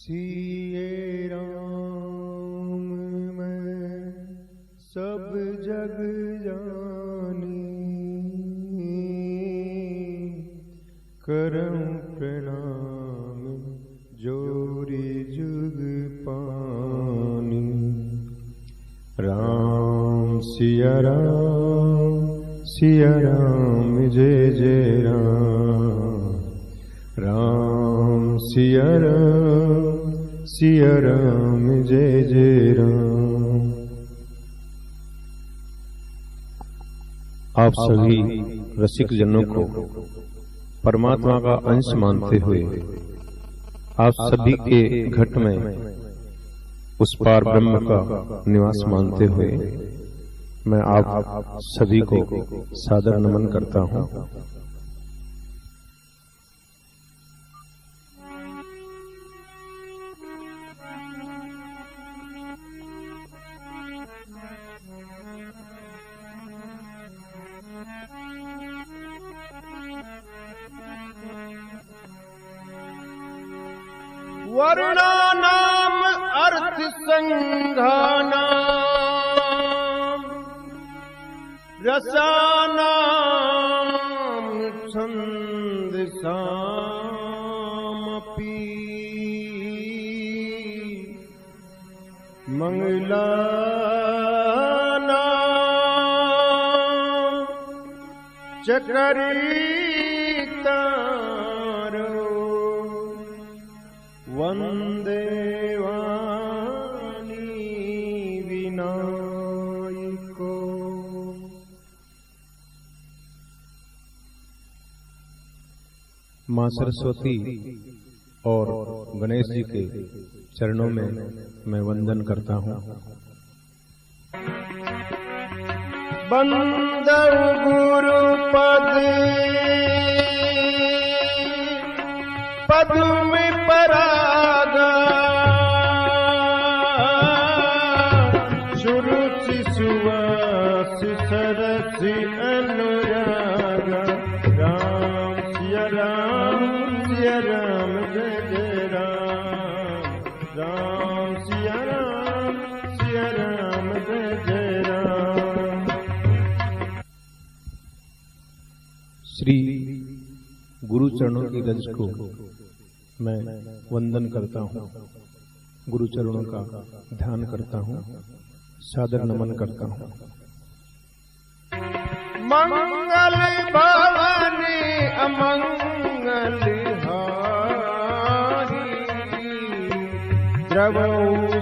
सिए राम मैं सब जग जानी, करम प्रणाम जोरी जुग पानी। राम सिया राम जय जय राम। राम सिया राम जय जय राम। आप सभी रसिक जनों को परमात्मा का अंश मानते हुए, आप सभी के घट में उस पार ब्रह्म का निवास मानते हुए, मैं आप सभी को सादर नमन करता हूं। वर्णानाम अर्थ संघानाम, रसानाम छंदसामपि, मंगलानाम चकरितारो, वंदे वाणी विनायको। मां सरस्वती और गणेश जी के चरणों में मैं वंदन करता हूं। बंदौ गुरु पद पद्म परागा, सुरुचि सुवास सरसि अनुरागा। राम सिया राम जय जय राम। राम सिया राम जय जय राम। श्री गुरु चरणों की रज को मैं वंदन करता हूँ, गुरु चरणों का ध्यान करता हूँ, सादर नमन करता हूँ। मंगल भवानी अमंगल हारी, द्रवौ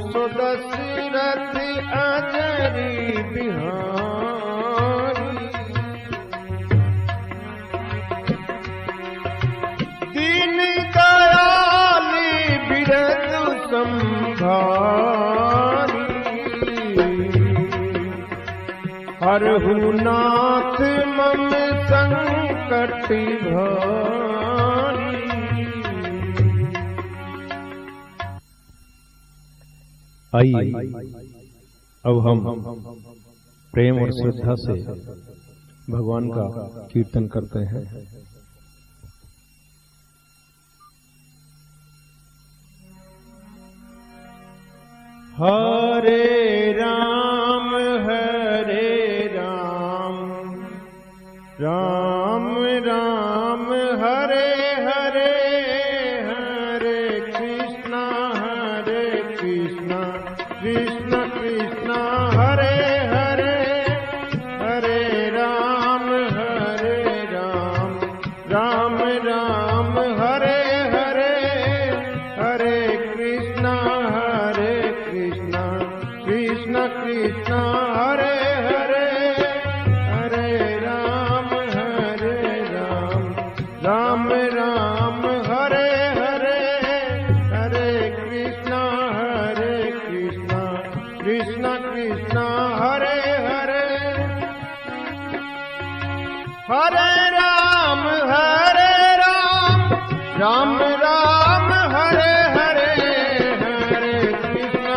सुदशरथ अजरी बिहारी। दीन दयाली बिरदु संभारी, हरहु नाथ मम संकट भारी। आइए अब हम प्रेम और श्रद्धा से भगवान का कीर्तन करते हैं। हरे राम राम राम हरे हरे, हरे कृष्णा कृष्ण कृष्ण हरे हरे, हरे राम राम राम हरे हरे, हरे कृष्णा कृष्ण कृष्ण हरे हरे, हरे राम राम राम हरे हरे, हरे कृष्ण कृष्ण कृष्ण हरे हरे, हरे राम राम राम हरे हरे, हरे कृष्ण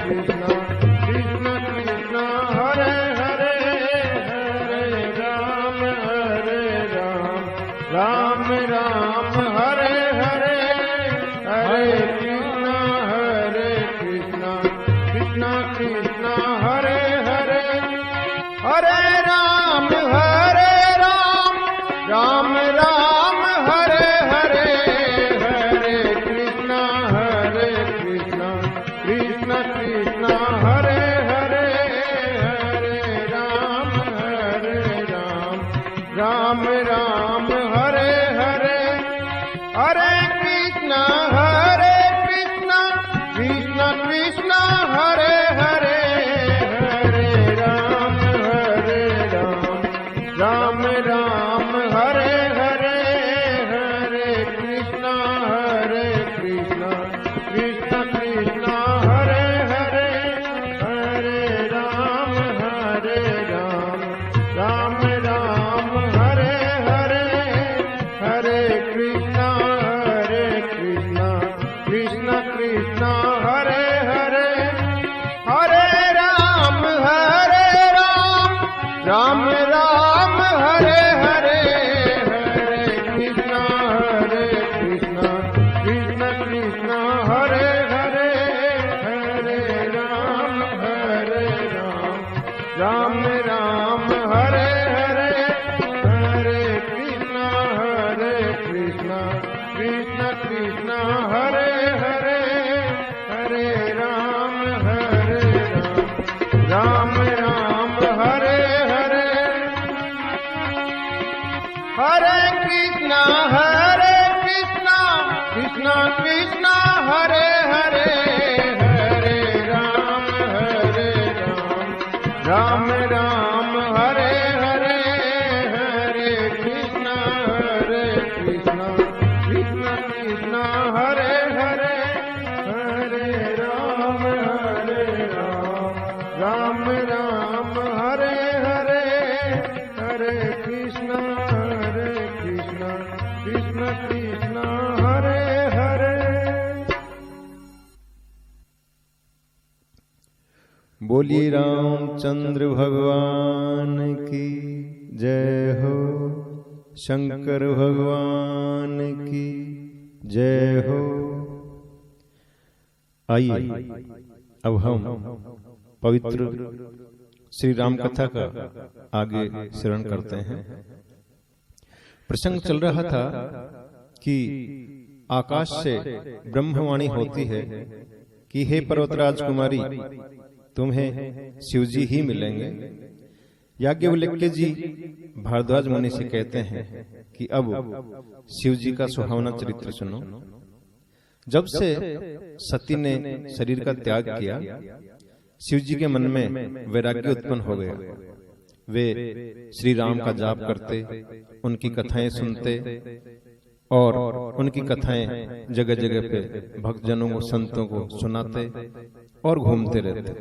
कृष्ण कृष्ण हरे हरे, हरे राम राम राम हरे हरे, हरे कृष्ण हरे हरे हरे राम राम राम हरे हरे हरे कृष्ण कृष्ण कृष्ण हरे हरे हरे राम राम राम हरे हरे हरे कृष्ण कृष्ण कृष्ण हरे हरे हरे राम राम राम हरे हरे हरे कृष्ण कृष्ण कृष्ण हरे हरे हरे राम राम राम हरे हरे हरे कृष्ण कृष्ण कृष्ण हरे हरे हरे राम राम राम हरे हरे हरे कृष्ण कृष्ण कृष्ण हरे हरे हरे राम राम राम हरे हरे हरे कृष्ण कृष्ण कृष्ण हरे हरे हरे राम राम हरे हरे हरे कृष्ण कृष्ण कृष्ण हरे हरे हरे राम राम हरे हरे हरे कृष्ण कृष्ण कृष्ण हरे हरे हरे राम राम हरे हरे हरे कृष्ण कृष्ण कृष्ण हरे हरे। बोलिए रामचंद्र भगवान की जय हो, शंकर भगवान की जय हो। आइए अब हम पवित्र श्री राम कथा का आगे श्रवण करते हैं। प्रसंग चल रहा था कि आकाश से ब्रह्मवाणी होती है कि हे पर्वतराज कुमारी, तुम्हें शिवजी ही मिलेंगे। याज्ञवल्क्य जी भारद्वाज मुनि से कहते हैं कि अब शिवजी का सुहावना चरित्र सुनो। जब से सती ने शरीर का त्याग किया, शिवजी के मन में वैराग्य उत्पन्न हो गया। वे श्री राम का जाप करते, उनकी कथाएं सुनते और उनकी कथाएं जगह जगह पे भक्तजनों को, संतों को सुनाते और घूमते रहते।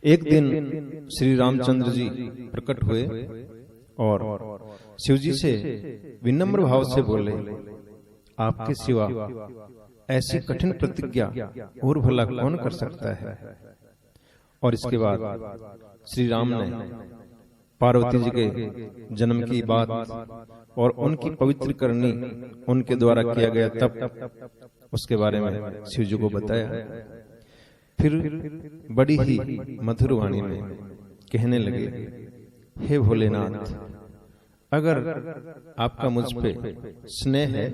एक दिन श्री रामचंद्र जी प्रकट हुए और शिवजी से विनम्र भाव से बोले, आपके सिवा ऐसी कठिन प्रतिज्ञा और भला कौन कर सकता है। और इसके बाद श्री राम ने पार्वती जी के जन्म की बात और उनकी पवित्र करनी उनके द्वारा किया गया तप, उसके बारे में शिव जी को बताया। फिर बड़ी ही मधुर वाणी में कहने लगे, हे भोलेनाथ, अगर आपका मुझ पे स्नेह है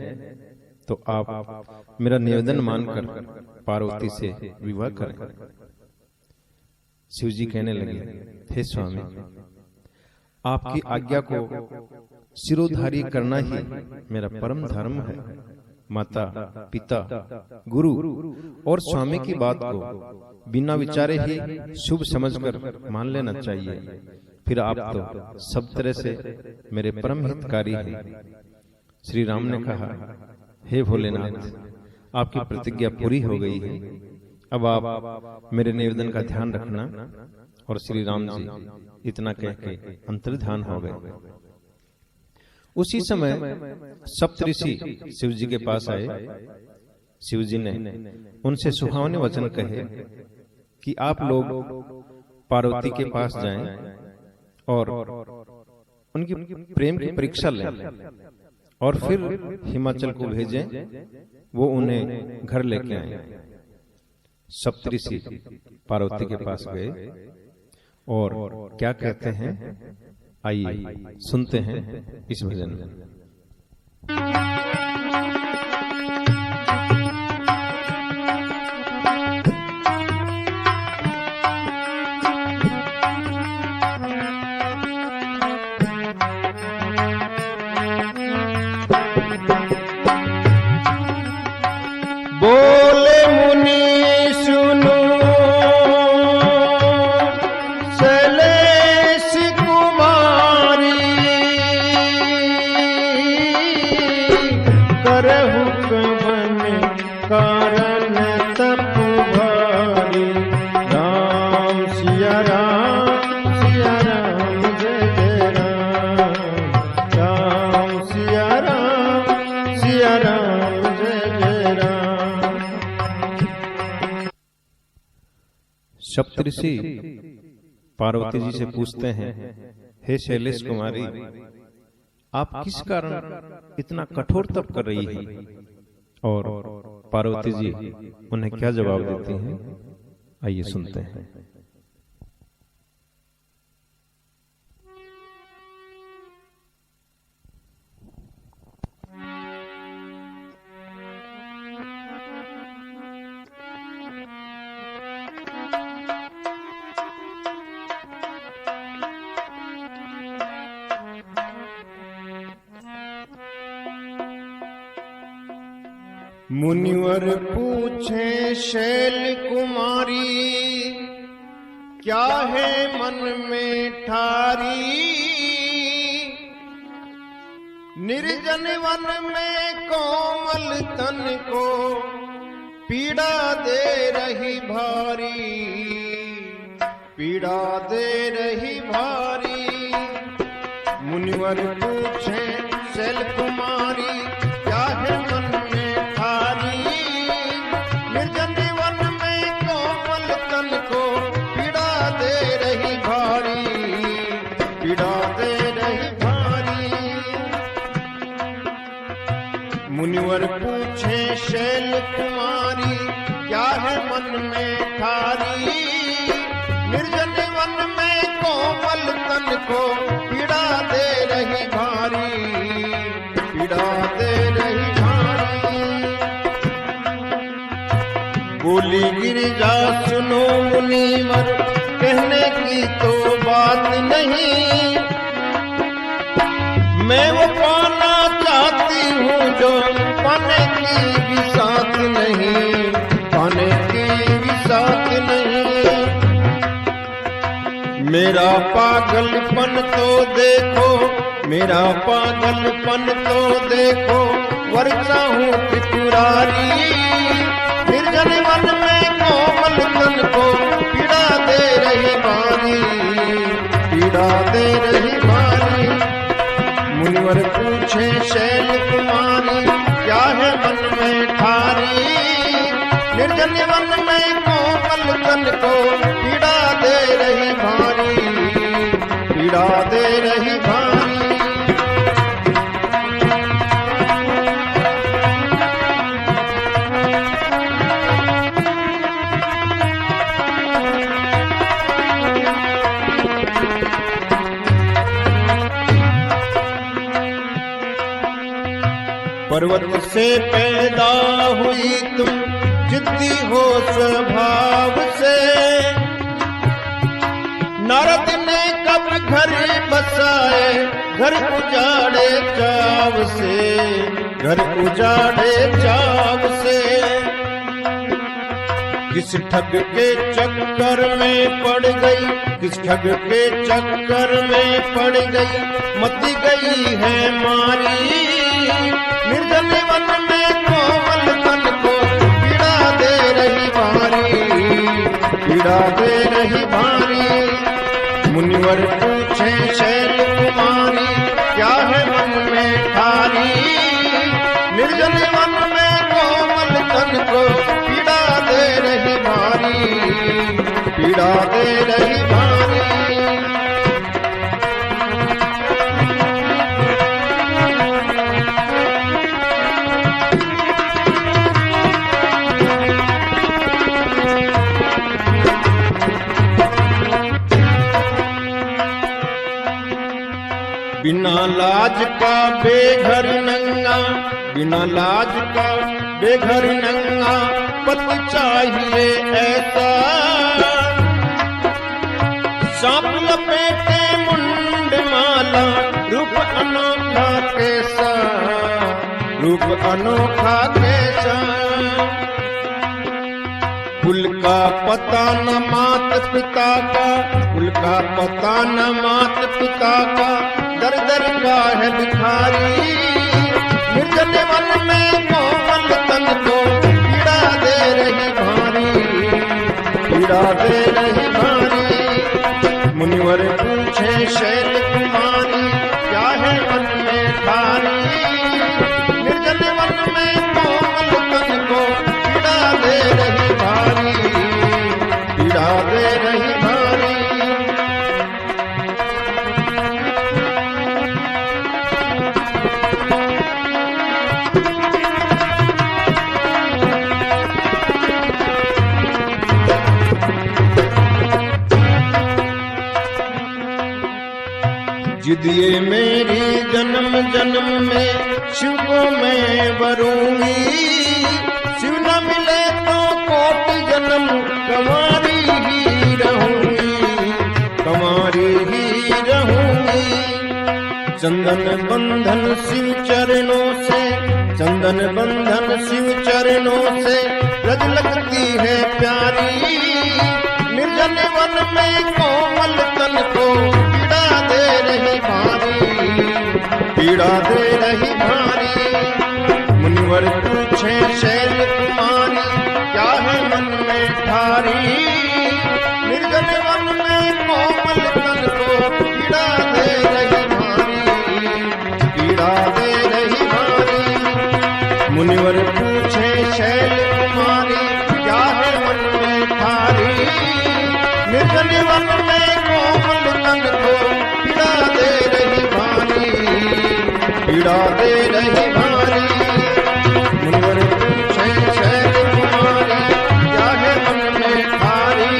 तो आप मेरा निवेदन मानकर पार्वती से विवाह करें। शिव जी कहने लगे, हे स्वामी, आपकी आज्ञा को सिरोधारी करना ही मेरा परम धर्म है। माता, पिता, गुरु और स्वामी की बात को बिना विचारे ही शुभ समझकर मान लेना चाहिए। फिर आप तो सब तरह से मेरे परम हितकारी हैं। श्री राम ने कहा, हे भोलेनाथ, आपकी प्रतिज्ञा पूरी हो गई है, अब आप मेरे निवेदन का ध्यान रखना। और श्री राम जी इतना कह के अंतर्ध्यान हो गए। उसी समय सप्तऋषि शिव जी के पास आए। शिव जी ने उनसे सुहावने वचन कहे कि आप लोग पार्वती के पास जाएं और उनकी प्रेम की परीक्षा लें और फिर हिमाचल को भेजें, वो उन्हें घर लेके आए। सप्तऋषि पार्वती के पास गए और क्या कहते हैं, आइए सुनते हैं इस भजन में। बोले मुनि सुनो शैलेश कुमारी, करहु कवन कारण तप भारी। राम सिया राम जय जय राम, राम सिया राम जय जय राम। सप्तऋषि पार्वती जी से पूछते हैं, हे शैलेश कुमारी, आप किस कारण इतना कठोर तप कर रही हैं? और पार्वती जी उन्हें क्या जवाब देती हैं, आइए सुनते हैं। मुनिवर पूछे शैल कुमारी, क्या है मन में ठारी। निर्जन वन में कोमल तन को पीड़ा दे रही भारी, पीड़ा दे रही भारी। मुनिवर पूछे शैल कुमारी, क्या है मन में ठारी। निर्जन वन में कोमल तन को पीड़ा दे रही भारी, पीड़ा दे रही भारी। मुनिवर पूछे शैल कुमारी, क्या है मन में ठारी। निर्जन वन में कोमल तन को पीड़ा दे रही भारी, पीड़ा दे रही भारी। बोली गिरिजा सुनो मुनिवर, कहने की तो बात नहीं। मैं वो पाना चाहती हूँ जो पाने की भी साथ नहीं, पाने की भी साथ नहीं। मेरा पागलपन तो देखो, मेरा पागलपन तो देखो, वर्षा हूँ त्रिपुरारी। निर्जन वन में कोमल तन को पीड़ा दे रही भारी, पीड़ा दे रही भारी। मुनिवर पूछे शैल कुमारी, क्या है मन में ठारी। निर्जन वन में कोमल तन को पीड़ा दे रही भारी, पीड़ा दे रही भारी। पर्वत से पैदा हुई तुम, जिद्दी हो स्वभाव से। नारद ने कब घर बसाए, घर उजाड़े चाव से, घर उजाड़े चाव से। किस ठग के चक्कर में पड़ गई, किस ठग के चक्कर में पड़ गई, मत गई है मारी। निर्जन वन में कोमल तन को पीड़ा दे रही भारी, पीड़ा दे रही भारी। मुनिवर पूछे शैल कुमारी, क्या है मन में ठारी। निर्जन वन में कोमल तन को पीड़ा दे रही भारी, पीड़ा दे रही भारी। बिना लाज का बेघर नंगा, बिना लाज का बेघर नंगा, पति चाहिए ऐसा, सांप लपेटे मुंड माला, रूप अनोखा कैसा, रूप अनोखा कैसा। कुल का पता न मात पिता का, कुल का पता न मात पिता का, दर दर का है भिखारी। निर्जन वन में कोमल तन को पीड़ा दे रही भारी, पीड़ा दे रही भारी। मुनिवर पूछे शैल कुमारी, क्या है मन में ठारी। निर्जन वन में कोमल तन को पीड़ा दे रही भारी, पीड़ा दे रही भारी। जिद ये मेरी जन्म जन्म में शिव को मैं वरूंगी, शिव न मिले तो कोटि जन्म कंवारी ही रहूंगी, कंवारी ही रहूंगी। चंदन बंधन शिव चरणों से, चंदन बंधन शिव चरणों से, रज लगती है प्यारी। निर्जन वन में कोमल तन को पीड़ा दे रही भारी, पीड़ा दे रही भारी। मुनिवर पूछे शैल कुमारी, क्या है मन में ठारी। निर्जन वन में कोमल तन को पीड़ा दे रही भारी, पीड़ा दे रही भारी। मुनिवर पूछे शैल कुमारी, क्या है मन में ठारी। निर्जन वन में कोमल तन को पीड़ा दे रही भारी, पीड़ा दे रही भारी। मुनिवर पूछे शैल कुमारी, क्या है मन में ठारी।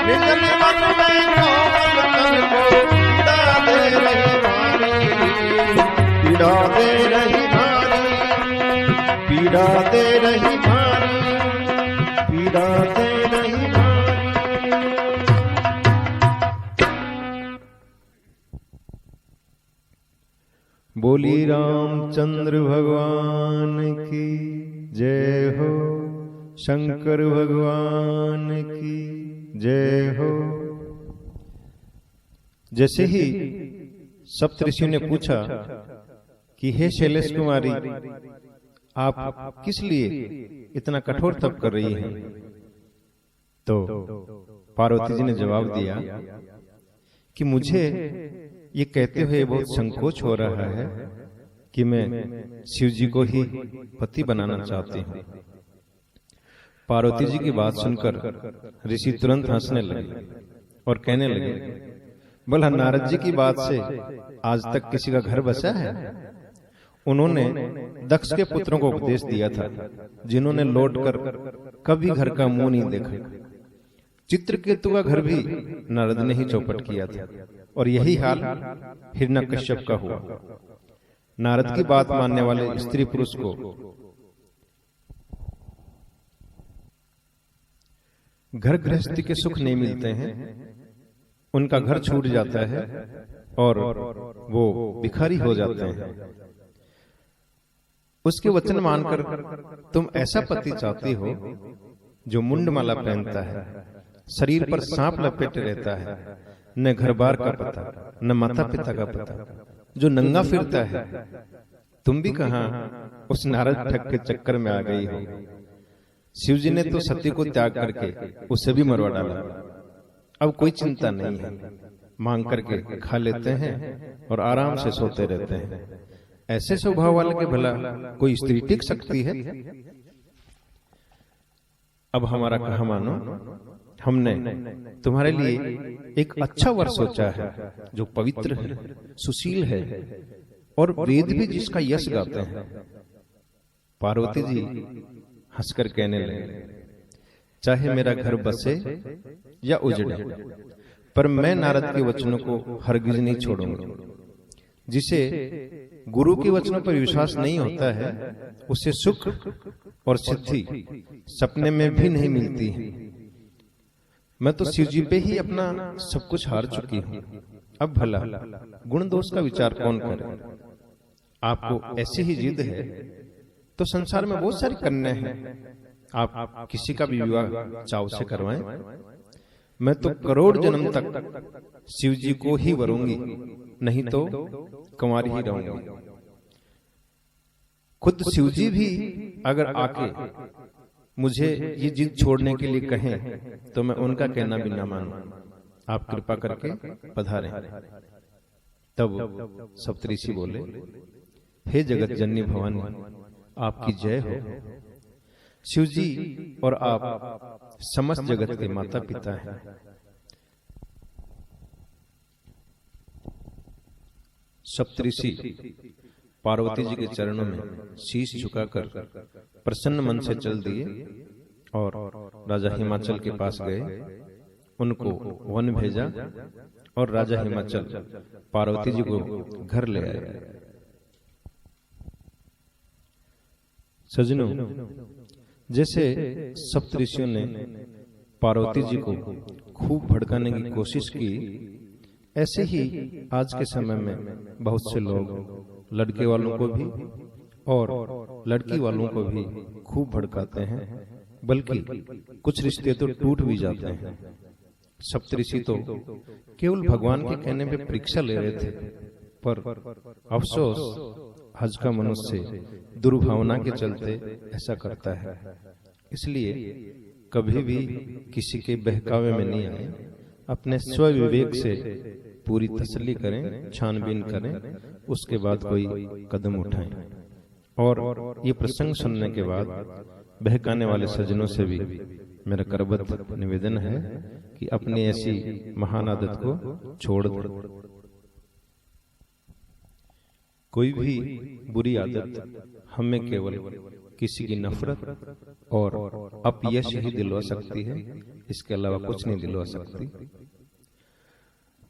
निर्जन वन में कोमल तन को पीड़ा दे रही भारी, पीड़ा दे रही भारी, पीड़ा दे रही भारी, पीड़ा दे रही भारी। बोली रामचंद्र भगवान की जय हो, शंकर भगवान की जय हो। जैसे ही सप्तऋषियों ने पूछा कि हे शैलेश कुमारी, आप किस लिए इतना कठोर तप कर रही हैं, तो पार्वती जी ने जवाब दिया कि मुझे ये कहते हुए बहुत संकोच हो रहा है कि मैं शिव जी को ही पति बनाना चाहती हूँ। पार्वती जी की बात सुनकर ऋषि तुरंत हंसने लगे और कहने लगे, बोला नारद जी की बात से आज तक किसी का घर बसा है? उन्होंने दक्ष के पुत्रों को उपदेश दिया था, जिन्होंने लौटकर कभी घर का मुंह नहीं देखा। चित्रकेतु का घर भी नारद ने ही चौपट किया था, और यही हाल हिरण्यकश्यप का हुआ। नारद की बात मानने वाले स्त्री पुरुष को घर गृहस्थी के सुख नहीं मिलते हैं, उनका घर छूट जाता है और वो भिखारी हो जाते हैं। उसके वचन मानकर तुम ऐसा पति चाहती हो जो मुंडमाला पहनता है, शरीर पर सांप लपेटे रहता है, न घर बार का पता न माता पिता का पता, जो नंगा फिरता है। तुम भी कहां उस नारद ठग के चक्कर में आ गई हो। शिव जी ने तो सती को त्याग करके उसे भी मरवा डाला। अब कोई चिंता नहीं है, मांग करके खा लेते हैं और आराम से सोते रहते हैं। ऐसे स्वभाव वाले के भला कोई स्त्री टिक सकती है? अब हमारा कहा मानो, हमने तुम्हारे लिए एक अच्छा वर सोचा है जो पवित्र है, सुशील है और वेद भी जिसका यश गाते हैं। पार्वती जी हंसकर कहने लगे, चाहे मेरा घर बसे या उजड़े, पर मैं नारद के वचनों को हरगिज नहीं छोड़ूंगा। जिसे गुरु के वचनों पर विश्वास नहीं होता है, उसे सुख और सिद्धि सपने में भी नहीं मिलती है। मैं तो शिव जी पे ही अपना सब कुछ हार चुकी हूं। अब भला गुण दोष का विचार कौन करे? आपको ऐसी ही जिद है तो संसार में बहुत सारी कन्याएं हैं, आप किसी का भी विवाह चाव से करवाएं। मैं तो करोड़ जन्म तक शिव जी को ही वरूंगी, नहीं तो कुंवारी ही रहूंगी। खुद शिव जी भी अगर आके मुझे ये जिद छोड़ने के लिए कहें तो मैं उनका कहना भी ना मानूं। आप कृपा करके पधारें। तब सप्तऋषि बोले, हे जगत जननी भवानी, आपकी जय हो। शिव जी और आप समस्त जगत के माता पिता हैं। सप्तऋषि पार्वती जी के चरणों में शीश झुकाकर प्रसन्न मन से चल दिए और राजा हिमाचल के पास गए। उनको वन भेजा और राजा हिमाचल पार्वती जी को घर ले आए। सजनों, जैसे सप्तऋषियों ने पार्वती जी को खूब भड़काने की कोशिश की, ऐसे ही आज के समय में बहुत से लोग लड़के वालों को भी और लड़की वालों को भी खूब भड़काते हैं, बल्कि कुछ रिश्ते तो टूट भी जाते हैं। सप्तऋषि तो केवल भगवान के कहने पे परीक्षा ले रहे थे, पर अफसोस आज का मनुष्य दुर्भावना के चलते ऐसा करता है। इसलिए कभी भी किसी के बहकावे में नहीं आए, अपने स्व विवेक से पूरी तसल्ली करें, छानबीन करें, उसके बाद कोई कदम उठाएं। और ये प्रसंग सुनने के बाद बहकाने वाले सज्जनों से भी मेरा करबद्ध निवेदन है कि अपनी ऐसी महान आदत को छोड़ दें। कोई भी बुरी आदत हमें केवल किसी की नफरत और अपयश ही दिलवा सकती है, इसके अलावा कुछ नहीं दिलवा सकती।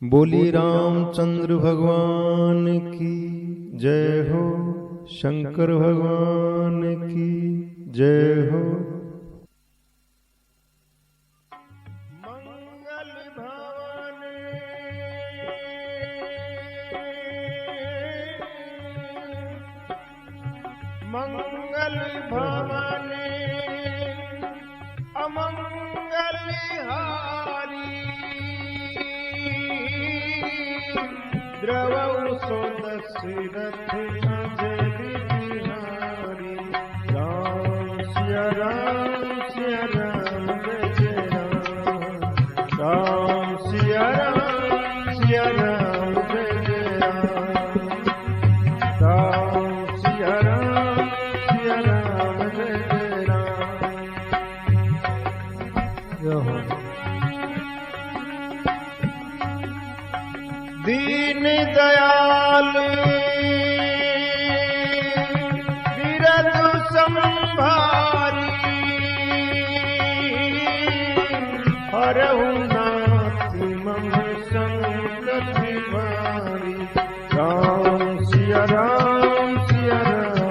बोली रामचंद्र भगवान की जय हो, शंकर भगवान की जय हो। मंगल भवन मंगल भवन अमंगल हारी, द्रवौ सो दशरथ अजय बिहारी। राम सिया राम सिया राम जय राम, राम सिया राम सिया राम जय राम, राम सिया राम जय राम। दीन दयाल विरधु संभारी, हरहु नाथ मम संकट भारी। राम सिया राम जय राम,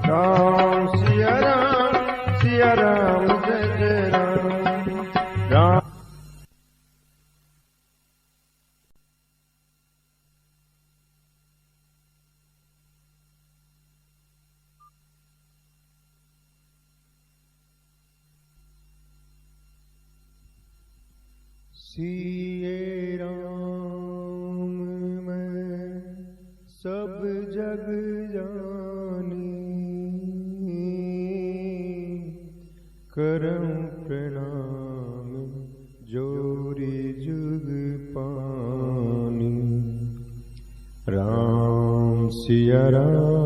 राम सिया राम जय राम, राम। सिए राम मैं सब जग जानी, करम प्रणाम जोरी जुग पानी। राम सिया राम